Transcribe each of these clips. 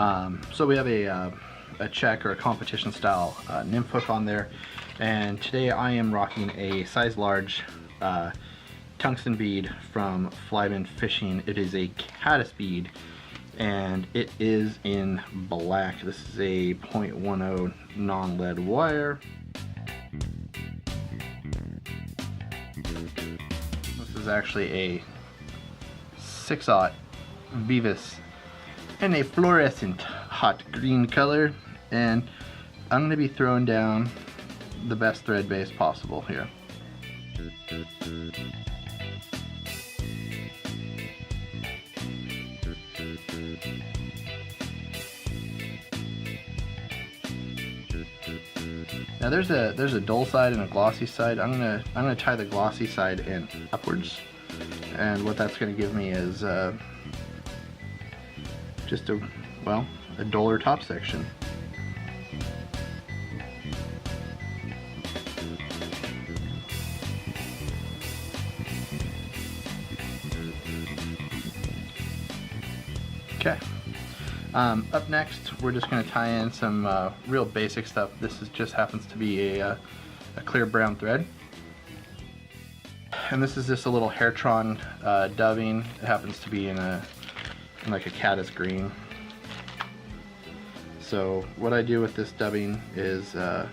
So we have a Czech or a competition style nymph hook on there, and today I am rocking a size large tungsten bead from Flyman Fishing. It is a caddis bead and it is in black. This is a 0.10 non-lead wire. This is actually a 6/0 Beavis in a fluorescent hot green color, and I'm going to be throwing down the best thread base possible here. Now there's a dull side and a glossy side. I'm gonna tie the glossy side in upwards, and what that's gonna give me is just a duller top section. Okay. Up next, we're just going to tie in some real basic stuff. This just happens to be a clear brown thread, and this is just a little Hairtron dubbing. It happens to be in like a caddis green. So what I do with this dubbing is I'm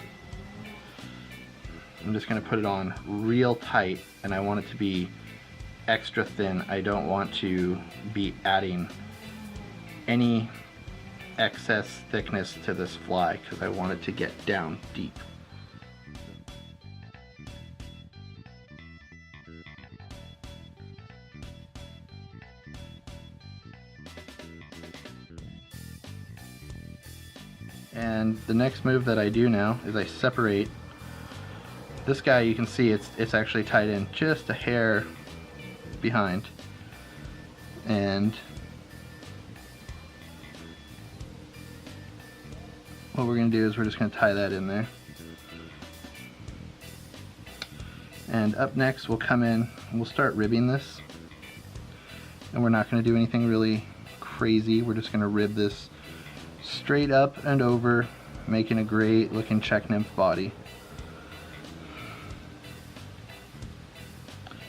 just going to put it on real tight, and I want it to be extra thin. I don't want to be adding any excess thickness to this fly because I want it to get down deep. And the next move that I do now is I separate this guy. You can see it's actually tied in just a hair behind, and what we're going to do is we're just going to tie that in there. And up next we'll come in and we'll start ribbing this. And we're not going to do anything really crazy. We're just going to rib this straight up and over, making a great looking Czech nymph body.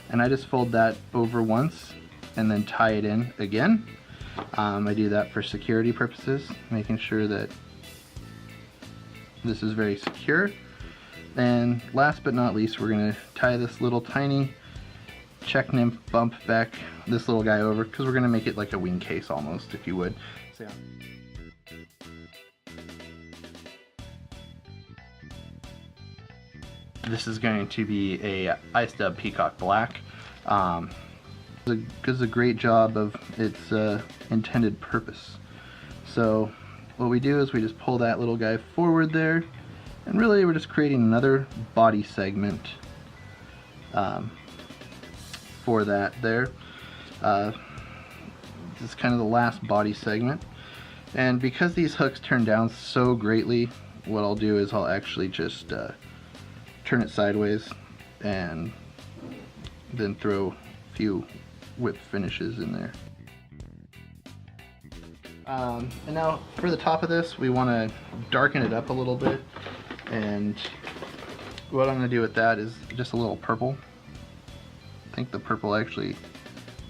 And I just fold that over once and then tie it in again. I do that for security purposes, making sure that this is very secure. And last but not least, we're going to tie this little tiny Czech nymph bump back this little guy over, because we're going to make it like a wing case almost, if you would. So, yeah. This is going to be a Ice Dub Peacock Black. Does a great job of its intended purpose. So what we do is we just pull that little guy forward there, and really we're just creating another body segment for that there. This is kind of the last body segment, and because these hooks turn down so greatly, what I'll do is I'll actually just turn it sideways and then throw a few whip finishes in there. And now for the top of this, we want to darken it up a little bit, and what I'm going to do with that is just a little purple. I think the purple actually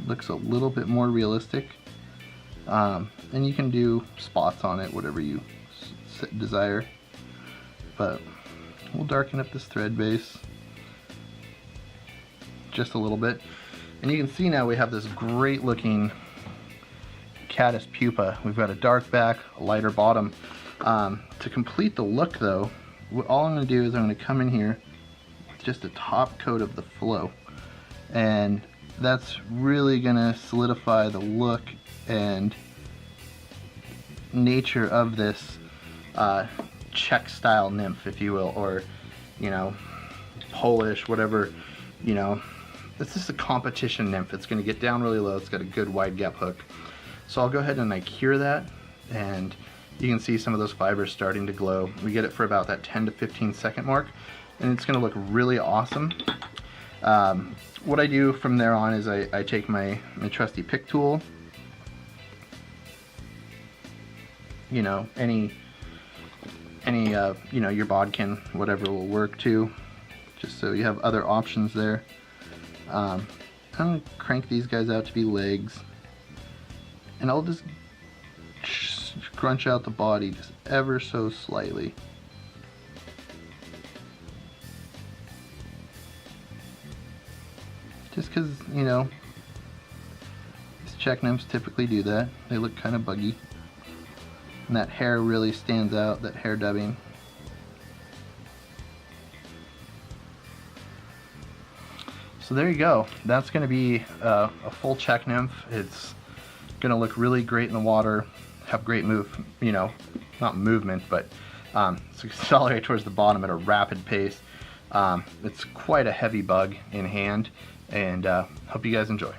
looks a little bit more realistic, and you can do spots on it, whatever you desire, but we'll darken up this thread base just a little bit, and you can see now we have this great looking caddis pupa. We've got a dark back, a lighter bottom. To complete the look though, all I'm going to do is I'm going to come in here with just a top coat of the flow, and that's really going to solidify the look and nature of this Czech style nymph, if you will, or Polish, whatever. This is a competition nymph. It's going to get down really low. It's got a good wide gap hook. So I'll go ahead and I cure that, and you can see some of those fibers starting to glow. We get it for about that 10 to 15 second mark, and it's going to look really awesome. What I do from there on is I take my trusty pick tool, you know, any you know, your bodkin, whatever will work too, just so you have other options there. I'm gonna crank these guys out to be legs, and I'll just crunch out the body just ever so slightly. Just because, you know, these Czech nymphs typically do that. They look kind of buggy. And that hair really stands out, that hair dubbing. So there you go. That's going to be a full Czech nymph. It's going to look really great in the water, have great move, you know, not movement, but accelerate towards the bottom at a rapid pace. It's quite a heavy bug in hand, and hope you guys enjoy.